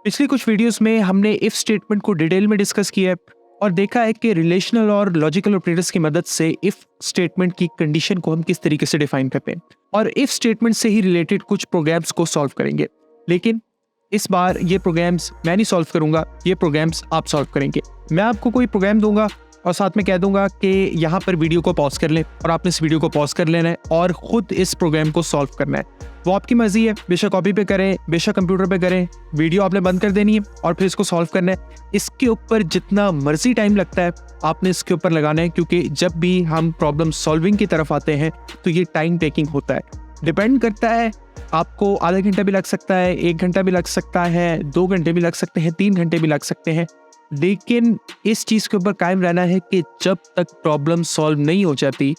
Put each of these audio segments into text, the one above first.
पिछली कुछ वीडियोस में हमने इफ स्टेटमेंट को डिटेल में डिस्कस किया है और देखा है कि रिलेशनल और लॉजिकल ऑपरेटर्स की मदद से इफ स्टेटमेंट की कंडीशन को हम किस तरीके से डिफाइन करते हैं और इफ स्टेटमेंट से ही रिलेटेड कुछ प्रोग्राम्स को सॉल्व करेंगे। लेकिन इस बार ये प्रोग्राम्स मैं नहीं सॉल्व करूंगा, ये प्रोग्राम्स आप सॉल्व करेंगे। मैं आपको कोई प्रोग्राम दूंगा और साथ में कह दूंगा कि यहाँ पर वीडियो को पॉज कर लें और आपने इस वीडियो को पॉज कर लेना है और खुद इस प्रोग्राम को सॉल्व करना है। वो आपकी मर्जी है, बेशक कॉपी पे करें, बेशक कंप्यूटर पे करें, वीडियो आपने बंद कर देनी है और फिर इसको सॉल्व करना है। इसके ऊपर जितना मर्जी टाइम लगता है आपने इसके ऊपर लगाना है, क्योंकि जब भी हम प्रॉब्लम सॉल्विंग की तरफ आते हैं तो ये टाइम टेकिंग होता है। डिपेंड करता है, आपको आधा घंटा भी लग सकता है, 1 घंटा भी लग सकता है, 2 घंटे भी लग सकते हैं, 3 घंटे भी लग सकते हैं। लेकिन इस चीज़ के ऊपर कायम रहना है कि जब तक प्रॉब्लम सॉल्व नहीं हो जाती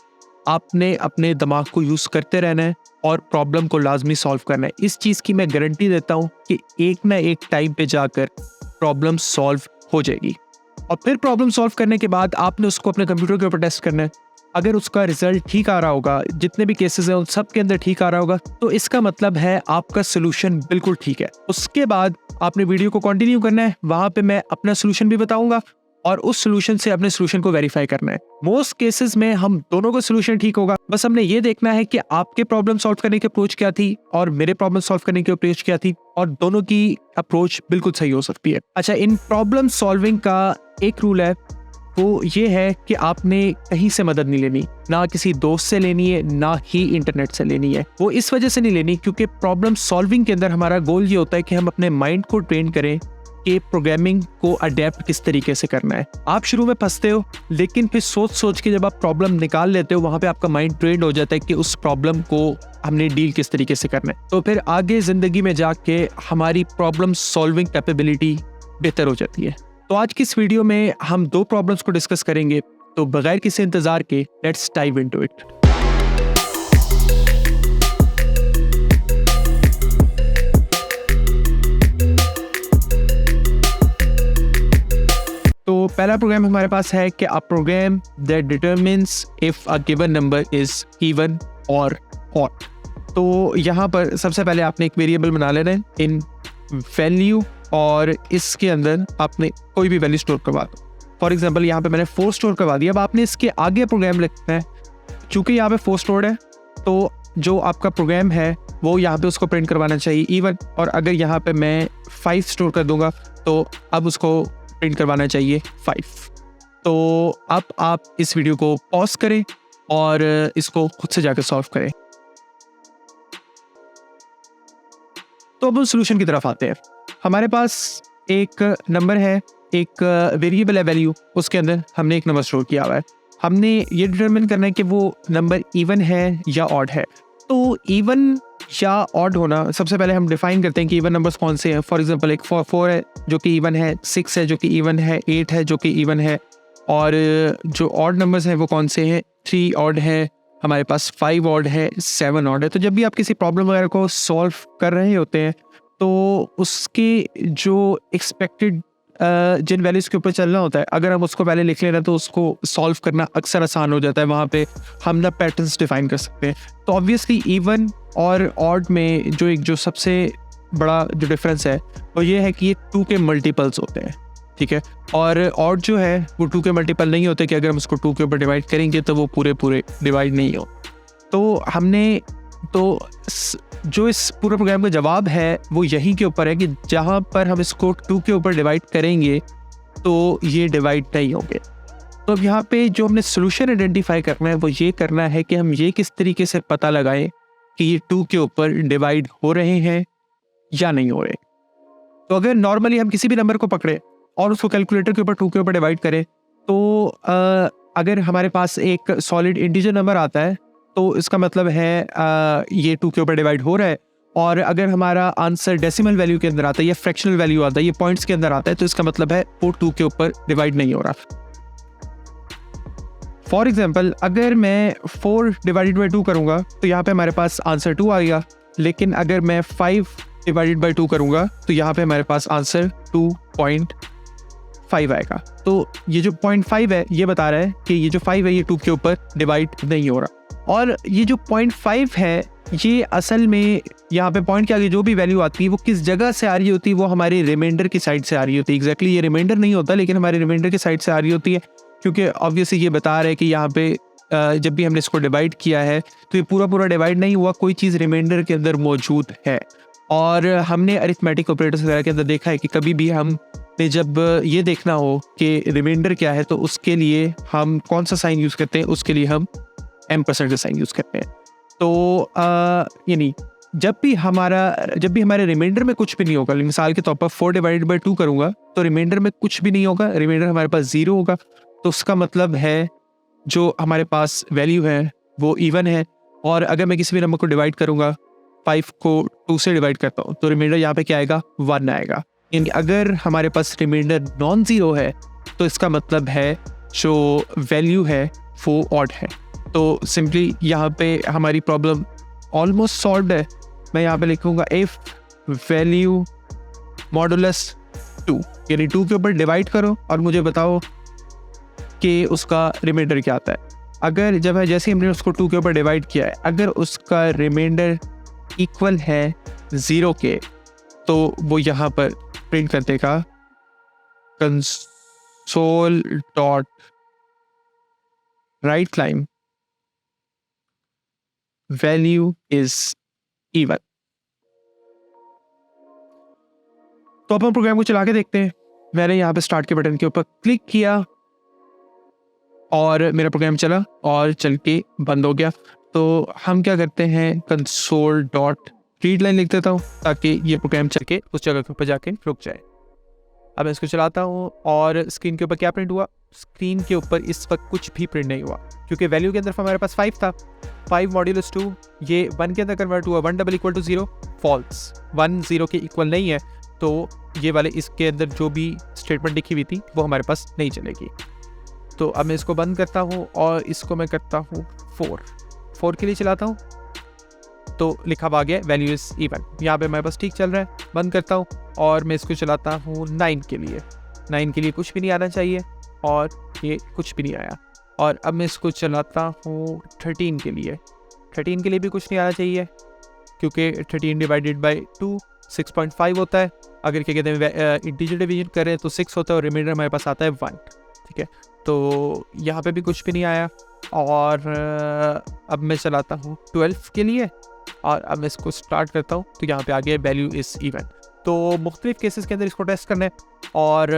आपने अपने दिमाग को यूज़ करते रहना है और प्रॉब्लम को लाजमी सॉल्व करना है। इस चीज़ की मैं गारंटी देता हूँ कि एक ना एक टाइम पे जाकर प्रॉब्लम सॉल्व हो जाएगी। और फिर प्रॉब्लम सॉल्व करने के बाद आपने उसको अपने कंप्यूटर के ऊपर टेस्ट करना है। अगर उसका रिजल्ट ठीक आ रहा होगा, जितने भी केसेस हैं उन सब के अंदर ठीक आ रहा होगा, तो इसका मतलब है आपका सोल्यूशन बिल्कुल ठीक है। उसके बाद आपने वीडियो को कंटिन्यू करना है, वहां पे मैं अपना सोल्यूशन भी बताऊंगा और उस सोल्यूशन से अपने सोल्यूशन को वेरीफाई करना है। मोस्ट केसेस में हम दोनों का सोल्यूशन ठीक होगा। बस हमने ये देखना है कि आपके प्रॉब्लम सॉल्व करने की अप्रोच क्या थी और मेरे प्रॉब्लम सॉल्व करने की अप्रोच क्या थी, और दोनों की अप्रोच बिल्कुल सही हो सकती है। अच्छा, इन प्रॉब्लम सॉल्विंग का एक रूल है, वो ये है कि आपने कहीं से मदद नहीं लेनी, ना किसी दोस्त से लेनी है, ना ही इंटरनेट से लेनी है। वो इस वजह से नहीं लेनी क्योंकि प्रॉब्लम सॉल्विंग के अंदर हमारा गोल ये होता है कि हम अपने माइंड को ट्रेन करें कि प्रोग्रामिंग को अडेप्ट किस तरीके से करना है। आप शुरू में फंसते हो, लेकिन फिर सोच सोच के जब आप प्रॉब्लम निकाल लेते हो, वहां पे आपका माइंड ट्रेंड हो जाता है कि उस प्रॉब्लम को हमने डील किस तरीके से करना है। तो फिर आगे जिंदगी में जाके हमारी प्रॉब्लम सॉल्विंग कैपेबिलिटी बेहतर हो जाती है। तो आज की इस वीडियो में हम 2 प्रॉब्लम्स को डिस्कस करेंगे, तो बगैर किसी इंतजार के लेट्स डाइव इनटू इट। तो पहला प्रोग्राम हमारे पास है कि a program that determines if a given number is even और ऑड। तो यहाँ पर सबसे पहले आपने एक वेरिएबल बना लेना है इन वैल्यू और इसके अंदर आपने कोई भी वैल्यू स्टोर करवा दो। फॉर एग्जांपल यहाँ पे मैंने 4 स्टोर करवा दिया। अब आपने इसके आगे प्रोग्राम लिखना है। चूंकि यहाँ पे 4 स्टोर्ड है तो जो आपका प्रोग्राम है वो यहाँ पे उसको प्रिंट करवाना चाहिए इवन, और अगर यहाँ पे मैं 5 स्टोर कर दूंगा तो अब उसको प्रिंट करवाना चाहिए 5। तो अब आप इस वीडियो को पॉज करें और इसको खुद से जाकर सॉल्व करें। तो अब उस सोल्यूशन की तरफ आते हैं। हमारे पास एक नंबर है, एक वेरिएबल है वैल्यू, उसके अंदर हमने एक नंबर स्टोर किया हुआ है। हमने ये डिटरमिन करना है कि वो नंबर इवन है या ऑड है। तो इवन या ऑड होना, सबसे पहले हम डिफाइन करते हैं कि इवन नंबर्स कौन से हैं। फॉर एग्जांपल एक 4 है जो कि इवन है, 6 है जो कि इवन है, 8 है जो कि इवन है, और जो ऑड नंबर्स हैं वो कौन से हैं, 3 ऑड है, हमारे पास 5 ऑड है, 7 ऑड है। तो जब भी आप किसी प्रॉब्लम वगैरह को सॉल्व कर रहे होते हैं तो उसके जो एक्सपेक्टेड जिन वैल्यूज़ के ऊपर चलना होता है, अगर हम उसको पहले लिख लेना तो उसको सॉल्व करना अक्सर आसान हो जाता है। वहाँ पे हम ना पैटर्न्स डिफाइन कर सकते हैं। तो ऑब्वियसली इवन और ऑड में जो सबसे बड़ा जो डिफरेंस है वो ये है कि ये 2 के मल्टीपल्स होते हैं, ठीक है। और ऑड जो है वो 2 के मल्टीपल नहीं होते कि अगर हम उसको 2 के ऊपर डिवाइड करेंगे तो वो पूरे डिवाइड नहीं हो। तो हमने जो इस पूरे प्रोग्राम का जवाब है वो यहीं के ऊपर है कि जहाँ पर हम इसको 2 के ऊपर डिवाइड करेंगे तो ये डिवाइड नहीं होंगे। तो अब यहाँ पे जो हमने सोल्यूशन आइडेंटिफाई करना है वो ये करना है कि हम ये किस तरीके से पता लगाएं कि ये 2 के ऊपर डिवाइड हो रहे हैं या नहीं हो रहे। तो अगर नॉर्मली हम किसी भी नंबर को पकड़े और उसको कैलकुलेटर के ऊपर 2 के ऊपर डिवाइड करें तो अगर हमारे पास एक सॉलिड इंटीजर नंबर आता है तो इसका मतलब है ये 2 के ऊपर डिवाइड हो रहा है। और अगर हमारा आंसर डेसिमल वैल्यू के अंदर आता है या फ्रैक्शनल वैल्यू आता है, ये पॉइंट्स के अंदर आता है, तो इसका मतलब है वो 2 के ऊपर डिवाइड नहीं हो रहा। फॉर एग्जाम्पल अगर मैं 4 डिवाइडेड बाई 2 करूँगा तो यहाँ पे हमारे पास आंसर 2 आएगा, लेकिन अगर मैं 5 डिवाइडेड बाई 2 करूँगा तो यहाँ पे हमारे पास आंसर 2.5 आएगा। तो ये जो 0.5 है ये बता रहा है कि ये जो 5 है ये 2 के ऊपर डिवाइड नहीं हो रहा। और ये जो 0.5 है ये असल में यहाँ पे पॉइंट के आगे जो भी वैल्यू आती है वो किस जगह से आ रही होती है, वो हमारे रिमाइंडर की साइड से आ रही होती है। एग्जैक्टली ये रिमाइंडर नहीं होता लेकिन हमारे रिमाइंडर की साइड से आ रही होती है, क्योंकि ऑब्वियसली ये बता रहा है कि यहाँ पे जब भी हमने इसको डिवाइड किया है तो ये पूरा डिवाइड नहीं हुआ, कोई चीज़ रिमाइंडर के अंदर मौजूद है। और हमने अरिथमेटिक ऑपरेटर्स वगैरह के अंदर देखा है कि कभी भी हमने जब ये देखना हो कि रिमाइंडर क्या है तो उसके लिए हम कौन सा साइन यूज़ करते हैं, उसके लिए हम M% का साइन यूज़ करते हैं। तो यानी जब भी हमारे रिमाइंडर में कुछ भी नहीं होगा, मिसाल के तौर पर 4/2 करूँगा तो रिमाइंडर में कुछ भी नहीं होगा, रिमाइंडर हमारे पास 0 होगा, तो उसका मतलब है जो हमारे पास वैल्यू है वो इवन है। और अगर मैं किसी भी नंबर को डिवाइड करूँगा, 5 को 2 से डिवाइड करता हूँ तो रिमाइंडर यहाँ पे क्या आएगा, 1 आएगा। यानी अगर हमारे पास रिमाइंडर नॉन ज़ीरो है तो इसका मतलब है जो वैल्यू है वो ऑड है। तो सिंपली यहाँ पे हमारी प्रॉब्लम ऑलमोस्ट सॉल्व्ड है। मैं यहाँ पे लिखूँगा इफ वैल्यू मॉडुलस 2, यानी 2 के ऊपर डिवाइड करो और मुझे बताओ कि उसका रिमाइंडर क्या आता है। अगर जैसे हमने उसको 2 के ऊपर डिवाइड किया है, अगर उसका रिमाइंडर इक्वल है 0 के तो वो यहाँ पर प्रिंट कर देगा console dot write line value is even. तो अब हम प्रोग्राम को चला के देखते हैं। मैंने यहाँ पे स्टार्ट के बटन के ऊपर क्लिक किया और मेरा प्रोग्राम चला और चल के बंद हो गया। तो हम क्या करते हैं, कंसोल डॉट रीड लाइन लिख देता हूँ ताकि ये प्रोग्राम चल के उस जगह के ऊपर जाके रुक जाए। अब मैं इसको चलाता हूँ और स्क्रीन के ऊपर क्या प्रिंट हुआ, स्क्रीन के ऊपर इस वक्त कुछ भी प्रिंट नहीं हुआ क्योंकि वैल्यू के अंदर हमारे पास 5 था। 5 मॉड्यूलस 2 ये 1 के अंदर कन्वर्ट हुआ, 1 = 0 फॉल्स, 1 0 के इक्वल नहीं है, तो ये वाले इसके अंदर जो भी स्टेटमेंट लिखी हुई थी वो हमारे पास नहीं चलेगी। तो अब मैं इसको बंद करता हूँ और इसको मैं करता हूँ 4 के लिए चलाता हूँ तो लिखा हुआ आ गया वैल्यू इज इवन। यहाँ पे मेरे पास ठीक चल रहा है। बंद करता हूँ और मैं इसको चलाता हूँ 9 के लिए। 9 के लिए कुछ भी नहीं आना चाहिए और ये कुछ भी नहीं आया। और अब मैं इसको चलाता हूँ 13 के लिए। 13 के लिए भी कुछ नहीं आना चाहिए क्योंकि 13/2 6.5 होता है। अगर क्या कहते हैं इंटीजर डिवीजन करें तो 6 होता है और रिमाइंडर हमारे पास आता है 1। ठीक है, तो यहाँ पे भी कुछ भी नहीं आया। और अब मैं चलाता हूँ 12 के लिए और अब मैं इसको स्टार्ट करता हूँ तो यहाँ पे आ गया वैल्यू इज इवन। तो मुख्तलिफ केसेस के अंदर इसको टेस्ट करना है और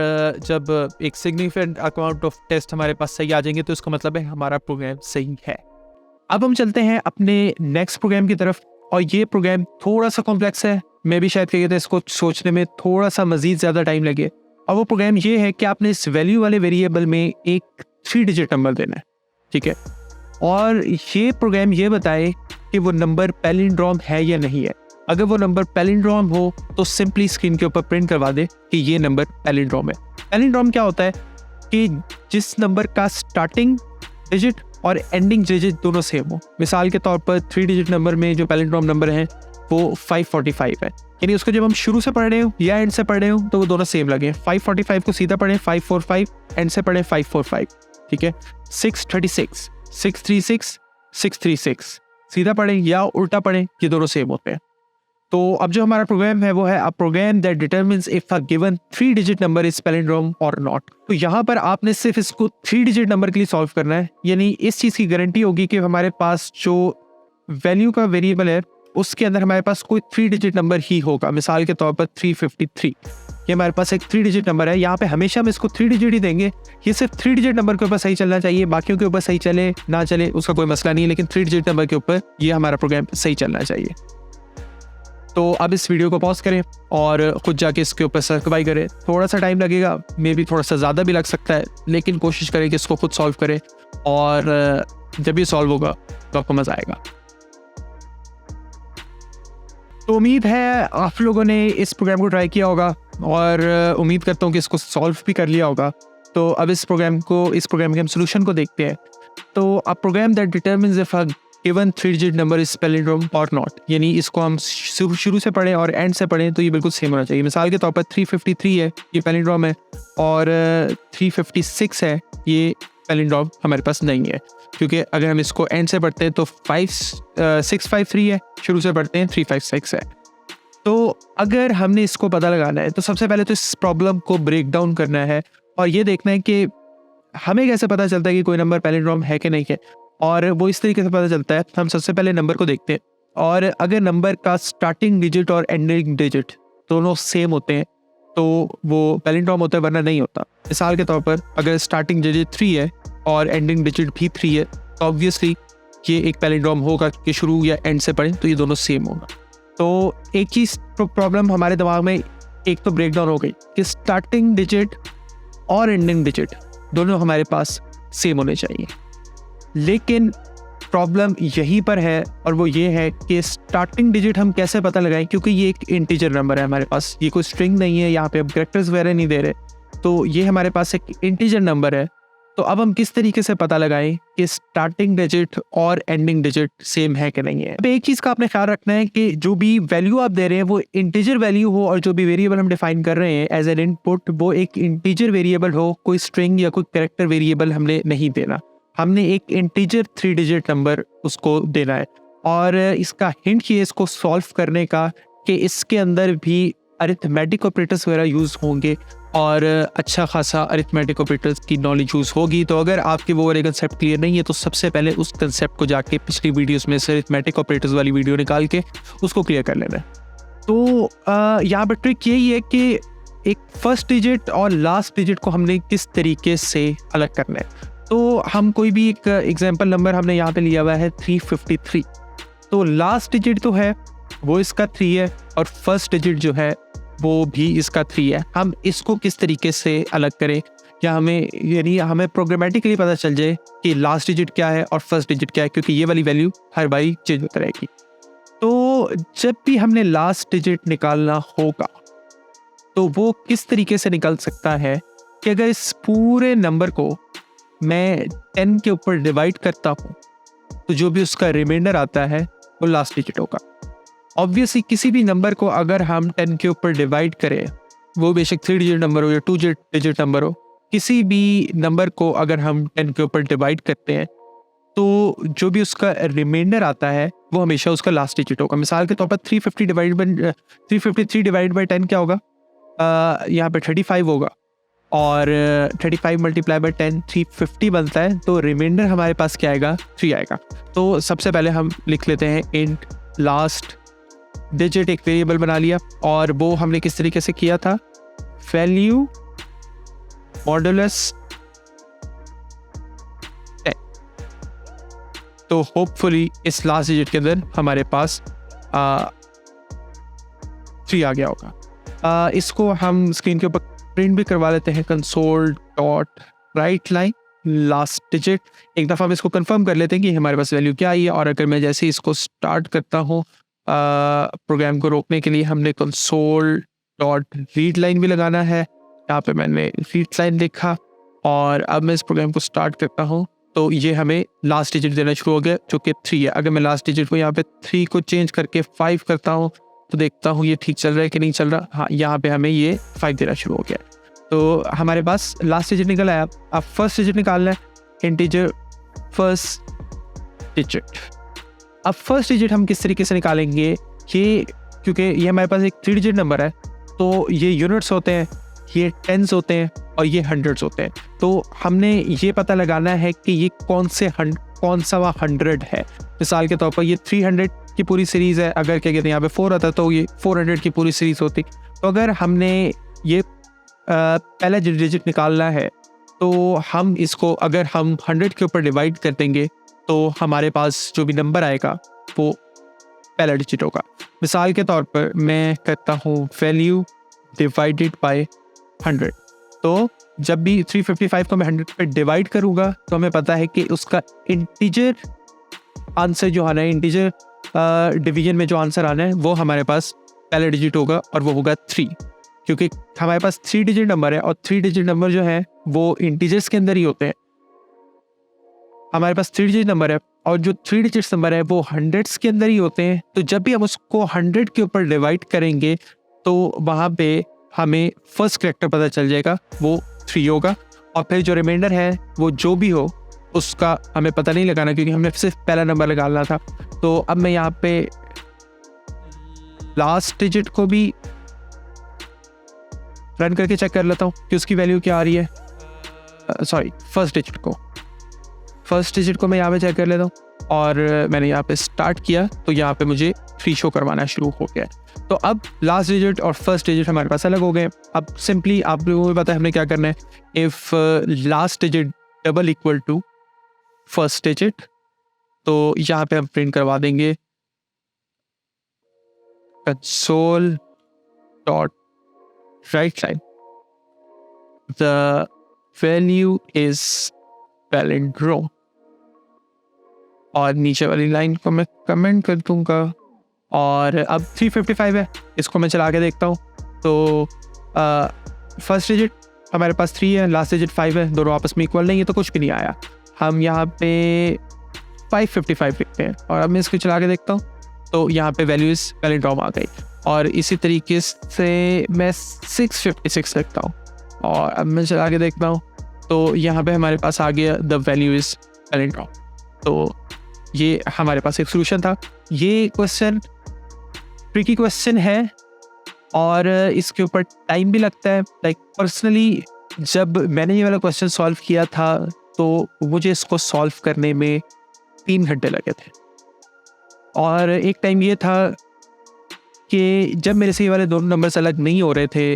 जब एक सिग्निफिकेंट अमाउंट ऑफ टेस्ट हमारे पास सही आ जाएंगे तो इसका मतलब है हमारा प्रोग्राम सही है। अब हम चलते हैं अपने नेक्स्ट प्रोग्राम की तरफ और ये प्रोग्राम थोड़ा सा कॉम्प्लेक्स है। मैं भी शायद कहते हैं इसको सोचने में थोड़ा सा मजीद ज़्यादा टाइम लगे। और वो प्रोग्राम ये है कि आपने इस वैल्यू वाले वेरिएबल में एक 3 डिजिट नंबर देना है। ठीक है, और ये प्रोग्राम ये बताए कि वो नंबर पैलिंड्रोम है या नहीं है। अगर वो नंबर पैलिंड्रोम हो तो सिंपली स्क्रीन के ऊपर प्रिंट करवा दे कि ये नंबर पैलिंड्रोम है। पैलिंड्रोम क्या होता है कि जिस नंबर का स्टार्टिंग डिजिट और एंडिंग डिजिट दोनों सेम हो। मिसाल के तौर पर 3 डिजिट नंबर में जो पैलिंड्रोम नंबर है वो 545 है, यानी उसको जब हम शुरू से पढ़ रहे हो या एंड से पढ़ रहे हो तो वो दोनों सेम लगे। 545 को सीधा पढ़ें 545, एंड से पढ़ें 545। ठीक है, 636 636 636 सीधा पढ़ें या उल्टा पढ़ें, ये दोनों सेम होते हैं। तो अब जो हमारा प्रोग्राम है वो है a program that determines if a given 3 digit number is palindrome और नॉट। तो यहाँ पर आपने सिर्फ इसको 3 डिजिट नंबर के लिए सॉल्व करना है, यानी इस चीज़ की गारंटी होगी कि हमारे पास जो वैल्यू का वेरिएबल है उसके अंदर हमारे पास कोई 3 डिजिट नंबर ही होगा। मिसाल के तौर पर 353, ये हमारे पास एक 3 डिजिट नंबर है। यहाँ पे हमेशा हम इसको 3 डिजिट ही देंगे। ये सिर्फ 3 डिजिट नंबर के ऊपर सही चलना चाहिए, बाकियों के ऊपर सही चले ना चले उसका कोई मसला नहीं है, लेकिन 3 डिजिट नंबर के ऊपर ये हमारा प्रोग्राम सही चलना चाहिए। तो अब इस वीडियो को पॉज करें और खुद जाके इसके ऊपर सर्कबाई करें। थोड़ा सा टाइम लगेगा, मे बी थोड़ा सा ज़्यादा भी लग सकता है, लेकिन कोशिश करें कि इसको खुद सॉल्व करें और जब ये सॉल्व होगा तो आपको मज़ा आएगा। तो उम्मीद है आप लोगों ने इस प्रोग्राम को ट्राई किया होगा और उम्मीद करता हूँ कि इसको सॉल्व भी कर लिया होगा। तो अब इस प्रोग्राम के हम सोल्यूशन को देखते हैं। तो a program that determines if a given 3 digit number is palindrome और नॉट, यानी इसको हम शुरू से पढ़ें और एंड से पढ़ें तो ये बिल्कुल सेम होना चाहिए। मिसाल के तौर पर 353 है, ये पैलिंड्रोम है, और 356 है, ये पैलिंड्रोम हमारे पास नहीं है, क्योंकि अगर हम इसको एंड से पढ़ते हैं तो 653 है, शुरू से पढ़ते हैं 356 है। तो अगर हमने इसको पता लगाना है तो सबसे पहले तो इस प्रॉब्लम को ब्रेक डाउन करना है और ये देखना है कि हमें कैसे पता चलता है कि कोई नंबर पैलिंड्रोम है कि नहीं है। और वो इस तरीके से पता चलता है, हम सबसे पहले नंबर को देखते हैं और अगर नंबर का स्टार्टिंग डिजिट और एंडिंग डिजिट दोनों सेम होते हैं तो वो पैलिंड्रोम होता है, वरना नहीं होता। मिसाल के तौर पर अगर स्टार्टिंग डिजिट 3 है और एंडिंग डिजिट भी 3 है तो ऑब्वियसली ये एक पैलिंड्रोम होगा कि शुरू या एंड से पढ़ें तो ये दोनों सेम होगा। तो एक चीज़ प्रॉब्लम हमारे दिमाग में एक तो ब्रेक डाउन हो गई कि स्टार्टिंग डिजिट और एंडिंग डिजिट दोनों हमारे पास सेम होने चाहिए, लेकिन प्रॉब्लम यहीं पर है और वो ये है कि स्टार्टिंग डिजिट हम कैसे पता लगाएं, क्योंकि ये एक इंटीजर नंबर है हमारे पास, ये कोई स्ट्रिंग नहीं है, यहाँ पे हम कैरेक्टर्स वगैरह नहीं दे रहे, तो ये हमारे पास एक इंटीजर नंबर है। तो अब हम किस तरीके से पता लगाएं कि स्टार्टिंग डिजिट और एंडिंग डिजिट सेम है कि नहीं है। अब एक चीज़ का आपने ख्याल रखना है कि जो भी वैल्यू आप दे रहे हैं वो इंटीजर वैल्यू हो और जो भी वेरिएबल हम डिफाइन कर रहे हैं एज एन इनपुट वो एक इंटीजर वेरिएबल हो, कोई स्ट्रिंग या कोई कैरेक्टर वेरिएबल हमने नहीं देना, हमने एक इंटीजर 3 डिजिट नंबर उसको देना है। और इसका हिंट ये इसको सॉल्व करने का कि इसके अंदर भी अरिथमेटिक ऑपरेटर्स वगैरह यूज़ होंगे और अच्छा खासा अरिथमेटिक ऑपरेटर्स की नॉलेज यूज़ होगी। तो अगर आपके वो वाले कंसेप्ट क्लियर नहीं है तो सबसे पहले उस कंसेप्ट को जाके पिछली वीडियोस में से अरिथमेटिक ऑपरेटर्स वाली वीडियो निकाल के उसको क्लियर कर लेना है। तो यहाँ पर ट्रिक यही है कि एक फर्स्ट डिजिट और लास्ट डिजिट को हमने किस तरीके से अलग करना है। तो हम कोई भी एक एग्जाम्पल नंबर हमने यहाँ पे लिया हुआ है 353, तो लास्ट डिजिट तो है वो इसका 3 है और फर्स्ट डिजिट जो है वो भी इसका 3 है। हम इसको किस तरीके से अलग करें या हमें प्रोग्रामेटिकली पता चल जाए कि लास्ट डिजिट क्या है और फर्स्ट डिजिट क्या है, क्योंकि ये वाली वैल्यू हर बारी चेंज होती रहेगी। तो जब भी हमने लास्ट डिजिट निकालना होगा तो वो किस तरीके से निकल सकता है कि अगर इस पूरे नंबर को मैं 10 के ऊपर डिवाइड करता हूँ तो जो भी उसका रिमाइंडर आता है वो लास्ट डिजिट होगा। ऑब्वियसली किसी भी नंबर को अगर हम 10 के ऊपर डिवाइड करें, वो बेशक 3 डिजिट नंबर हो या 2 डिजिट नंबर हो, किसी भी नंबर को अगर हम 10 के ऊपर डिवाइड करते हैं तो जो भी उसका रिमाइंडर आता है वो हमेशा उसका लास्ट डिजिट होगा। मिसाल के तौर पर 353 डिवाइड बाई 10 क्या होगा, यहाँ पे 35 होगा और 35 मल्टीप्लाई बाई 10 350 बनता है, तो रिमाइंडर हमारे पास क्या आएगा, 3 आएगा। तो सबसे पहले हम लिख लेते हैं इंट लास्ट डिजिट, एक वेरिएबल बना लिया और वो हमने किस तरीके से किया था, वैल्यू मॉडुलस 10। तो होपफुली इस लास्ट डिजिट के अंदर हमारे पास 3 आ गया होगा। इसको हम स्क्रीन के ऊपर प्रिंट भी करवा लेते हैं, console.writeLine लास्ट डिजिट। एक दफ़ा हम इसको कंफर्म कर लेते हैं कि हमारे पास वैल्यू क्या आई है। और अगर मैं जैसे इसको स्टार्ट करता हूँ प्रोग्राम को रोकने के लिए हमने console.readLine भी लगाना है। यहाँ पे मैंने readLine लिखा और अब मैं इस प्रोग्राम को स्टार्ट करता हूँ तो ये हमें लास्ट डिजिट देना शुरू हो गया जो कि 3 है। अगर मैं लास्ट डिजिट को यहाँ पे 3 को चेंज करके 5 करता हूँ तो देखता हूँ ये ठीक चल रहा है कि नहीं चल रहा। हाँ, यहाँ पे हमें ये 5 देना शुरू हो गया। तो हमारे पास लास्ट डिजिट निकल आया। अब फर्स्ट डिजिट निकालना है, इंटीजर फर्स्ट डिजिट। अब फर्स्ट डिजिट हम किस तरीके से निकालेंगे, ये क्योंकि ये हमारे पास एक 3 डिजिट नंबर है तो ये यूनिट्स होते हैं, ये टेंस होते हैं और ये हंड्रेड्स होते हैं। तो हमने ये पता लगाना है कि ये कौन सा 100 है। मिसाल के तौर पर ये 300 की पूरी सीरीज़ है, अगर क्या कहते हैं यहाँ पे 4 आता तो ये 400 की पूरी सीरीज़ होती। तो अगर हमने ये पहला डिजिट निकालना है तो हम इसको अगर हम 100 के ऊपर डिवाइड कर देंगे तो हमारे पास जो भी नंबर आएगा वो पहला डिजिट होगा। मिसाल के तौर पर मैं कहता हूँ वैल्यू डिवाइडेड बाय 100, तो जब भी 355 को मैं 100 पे डिवाइड करूँगा तो हमें पता है कि उसका इंटीजर आंसर जो आना है, इंटीजर डिवीजन में जो आंसर आना है वो हमारे पास पहला डिजिट होगा और वो होगा 3, क्योंकि हमारे पास 3 डिजिट नंबर है और 3 डिजिट नंबर जो है वो इंटीजर्स के अंदर ही होते हैं। हमारे पास 3 डिजिट नंबर है और जो 3 डिजिट्स नंबर है वो हंड्रेड्स के अंदर ही होते हैं। तो जब भी हम उसको 100 के ऊपर डिवाइड करेंगे तो वहाँ पे हमें फर्स्ट कैरेक्टर पता चल जाएगा, वो 3 होगा। और फिर जो रिमाइंडर है वो जो भी हो उसका हमें पता नहीं लगाना, क्योंकि हमने सिर्फ पहला नंबर निकालना था। तो अब मैं यहाँ पे लास्ट डिजिट को भी रन करके चेक कर लेता हूँ कि उसकी वैल्यू क्या आ रही है। सॉरी, फर्स्ट डिजिट को मैं यहाँ पे चेक कर लेता हूँ, और मैंने यहाँ पे स्टार्ट किया तो यहाँ पे मुझे 3 शो करवाना शुरू हो गया। तो अब लास्ट डिजिट और फर्स्ट डिजिट हमारे पास अलग हो गए। अब सिंपली आप लोगों को पता है हमने क्या करना है। If last digit double equal to first digit, तो यहाँ पे हम प्रिंट करवा देंगे console dot write line the value is palindrome, और नीचे वाली लाइन को मैं कमेंट कर दूंगा। और अब 355 है, इसको मैं चला के देखता हूँ। तो फर्स्ट डिजिट हमारे पास 3 है, लास्ट डिजिट 5 है, दोनों आपस में इक्वल नहीं है तो कुछ भी नहीं आया। हम यहाँ पे 555 लिखते हैं, और अब मैं इसको चला के देखता हूँ तो यहाँ पे वैल्यूज पैलिंड्रोम आ गई। और इसी तरीके से मैं 656 लिखता हूँ, और अब मैं चला के देखता हूँ तो यहाँ पे हमारे पास आ गया द वैल्यू इज पैलिंड्रोम। तो ये हमारे पास एक सोल्यूशन था। ये क्वेश्चन ट्रिकी क्वेश्चन है, और इसके ऊपर टाइम भी लगता है। लाइक पर्सनली जब मैंने ये वाला क्वेश्चन सॉल्व किया था तो मुझे इसको सॉल्व करने में 3 घंटे लगे थे। और एक टाइम ये था कि जब मेरे से ये वाले दोनों नंबर्स अलग नहीं हो रहे थे,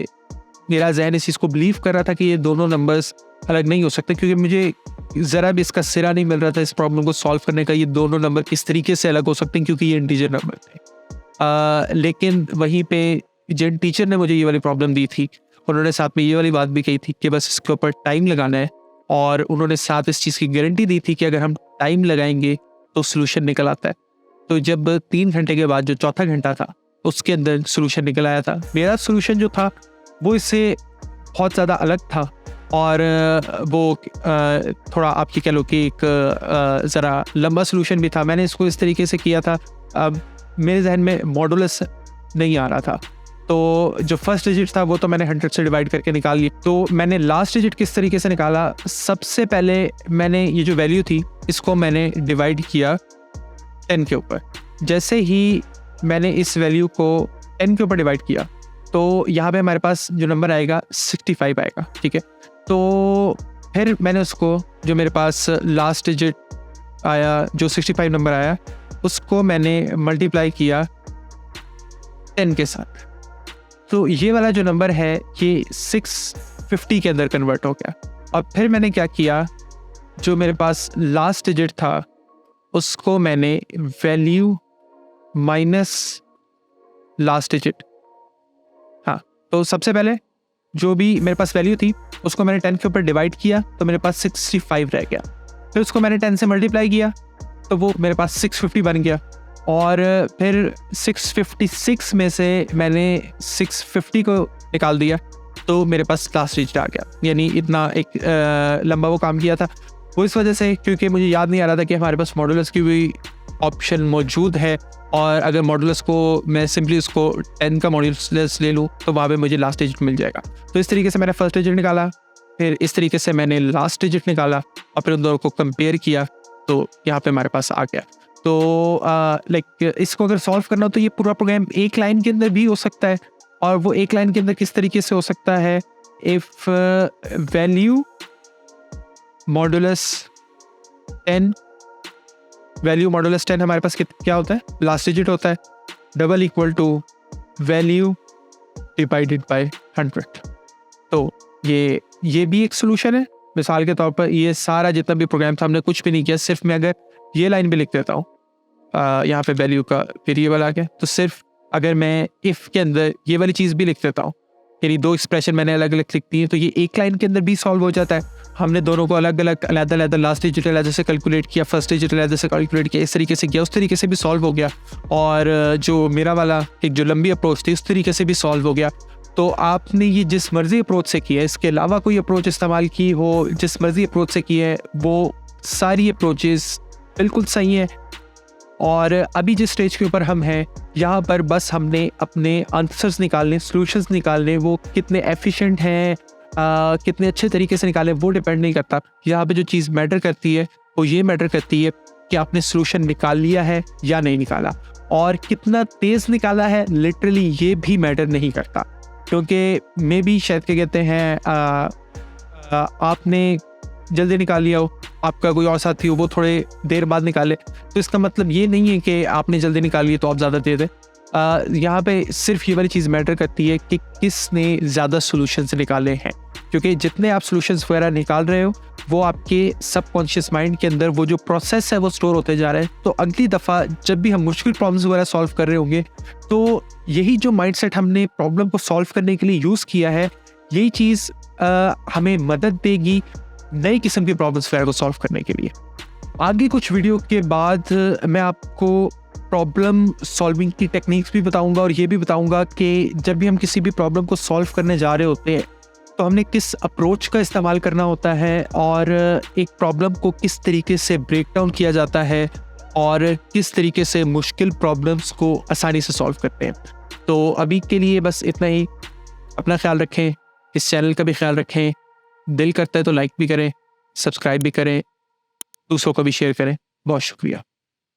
मेरा ज़हन इस चीज़ को बिलीव कर रहा था कि ये दोनों नंबर्स अलग नहीं हो सकते, क्योंकि मुझे ज़रा भी इसका सिरा नहीं मिल रहा था इस प्रॉब्लम को सॉल्व करने का। ये दोनों नंबर किस तरीके से अलग हो सकते हैं, क्योंकि ये इंटीजर नंबर थे। लेकिन वहीं पे जिन टीचर ने मुझे ये वाली प्रॉब्लम दी थी, उन्होंने साथ में ये वाली बात भी कही थी कि बस इसके ऊपर टाइम लगाना है, और उन्होंने साथ इस चीज़ की गारंटी दी थी कि अगर हम टाइम लगाएंगे तो सोल्यूशन निकल आता है। तो जब 3 घंटे के बाद जो चौथा घंटा था उसके अंदर सोल्यूशन निकल आया था। मेरा सोल्यूशन जो था वो इससे बहुत ज़्यादा अलग था, और वो थोड़ा आपकी कह लो कि एक ज़रा लंबा सोल्यूशन भी था। मैंने इसको इस तरीके से किया था, अब मेरे जहन में मॉडुलस नहीं आ रहा था, तो जो फर्स्ट डिजिट था वो तो मैंने 100 से डिवाइड करके निकाल ली। तो मैंने लास्ट डिजिट किस तरीके से निकाला, सबसे पहले मैंने ये जो वैल्यू थी इसको मैंने डिवाइड किया 10 के ऊपर। जैसे ही मैंने इस वैल्यू को 10 के ऊपर डिवाइड किया तो यहाँ पे हमारे पास जो नंबर आएगा 65 आएगा, ठीक है। तो फिर मैंने उसको, जो मेरे पास लास्ट डिजिट आया जो 65 नंबर आया, उसको मैंने मल्टीप्लाई किया 10 के साथ। तो ये वाला जो नंबर है ये 650 के अंदर कन्वर्ट हो गया। और फिर मैंने क्या किया, जो मेरे पास लास्ट डिजिट था उसको मैंने वैल्यू माइनस लास्ट डिजिट, हाँ, तो सबसे पहले जो भी मेरे पास वैल्यू थी उसको मैंने 10 के ऊपर डिवाइड किया तो मेरे पास 65 रह गया। फिर उसको मैंने 10 से मल्टीप्लाई किया तो वो मेरे पास 650 बन गया। और फिर 656 में से मैंने 650 को निकाल दिया तो मेरे पास लास्ट डिजिट आ गया। यानी इतना एक लंबा वो काम किया था वो इस वजह से क्योंकि मुझे याद नहीं आ रहा था कि हमारे पास मॉडुलस की भी ऑप्शन मौजूद है, और अगर मॉडुलस को मैं सिंपली उसको 10 का मॉडुलस ले लूँ तो वहाँ पे मुझे लास्ट डिजिट मिल जाएगा। तो इस तरीके से मैंने फर्स्ट डिजिट निकाला, फिर इस तरीके से मैंने लास्ट डिजिट निकाला, और फिर उन दोनों को कंपेयर किया तो यहाँ पे हमारे पास आ गया। तो लाइक इसको अगर सॉल्व करना हो तो ये पूरा प्रोग्राम एक लाइन के अंदर भी हो सकता है। और वो एक लाइन के अंदर किस तरीके से हो सकता है, if value modulus 10, value modulus 10 हमारे पास क्या होता है, लास्ट डिजिट होता है, double equal to value divided by 100। तो ये भी एक सोल्यूशन है। मिसाल के तौर पर ये सारा जितना भी प्रोग्राम था हमने कुछ भी नहीं किया, सिर्फ मैं अगर ये लाइन भी लिख देता हूँ, यहाँ पे वैल्यू का वेरिएबल आ गया, तो सिर्फ अगर मैं इफ़ के अंदर ये वाली चीज़ भी लिख देता हूँ, यानी 2 एक्सप्रेशन मैंने अलग अलग लिख दी है, तो ये एक लाइन के अंदर भी सॉल्व हो जाता है। हमने दोनों को अलग अलग लास्ट डिजिट अलग से कैलकुलेट किया, फर्स्ट डिजिट अलग से कैलकुलेट किया, इस तरीके से किया, उस तरीके से भी सॉल्व हो गया। और जो मेरा वाला एक जो लंबी अप्रोच थी उस तरीके से भी सॉल्व हो गया। तो आपने ये जिस मर्जी अप्रोच से किया है, इसके अलावा कोई अप्रोच इस्तेमाल की हो, जिस मर्जी अप्रोच से की है, वो सारी अप्रोचेस बिल्कुल सही है। और अभी जिस स्टेज के ऊपर हम हैं यहाँ पर बस हमने अपने आंसर्स निकालने, सॉल्यूशंस निकालने, वो कितने एफिशिएंट हैं, कितने अच्छे तरीके से निकालें वो डिपेंड नहीं करता। यहाँ पे जो चीज़ मैटर करती है वो ये मैटर करती है कि आपने सोल्यूशन निकाल लिया है या नहीं निकाला, और कितना तेज़ निकाला है लिटरली ये भी मैटर नहीं करता। क्योंकि मे भी शायद क्या कहते हैं आपने जल्दी निकाल लिया हो, आपका कोई और साथी हो वो थोड़े देर बाद निकाले, तो इसका मतलब ये नहीं है कि आपने जल्दी निकाल लिया तो आप ज़्यादा दे दें। यहाँ पे सिर्फ ये वाली चीज़ मैटर करती है कि किसने ज़्यादा सॉल्यूशंस निकाले हैं, क्योंकि जितने आप सॉल्यूशंस वगैरह निकाल रहे हो वो आपके सबकॉन्शियस माइंड के अंदर वो जो प्रोसेस है वो स्टोर होते जा रहे हैं। तो अगली दफ़ा जब भी हम मुश्किल प्रॉब्लम्स वगैरह सॉल्व कर रहे होंगे तो यही जो माइंडसेट हमने प्रॉब्लम को सॉल्व करने के लिए यूज़ किया है, यही चीज़ हमें मदद देगी नई किस्म की प्रॉब्लम्स वगैरह को सॉल्व करने के लिए। आगे कुछ वीडियो के बाद मैं आपको प्रॉब्लम सॉल्विंग की टेक्निक्स भी बताऊंगा, और ये भी बताऊंगा कि जब भी हम किसी भी प्रॉब्लम को सॉल्व करने जा रहे होते हैं तो हमने किस अप्रोच का इस्तेमाल करना होता है, और एक प्रॉब्लम को किस तरीके से ब्रेक डाउन किया जाता है, और किस तरीके से मुश्किल प्रॉब्लम्स को आसानी से सॉल्व करते हैं। तो अभी के लिए बस इतना ही। अपना ख्याल रखें, इस चैनल का भी ख्याल रखें। दिल करता है तो लाइक भी करें, सब्सक्राइब भी करें, दूसरों को भी शेयर करें। बहुत शुक्रिया।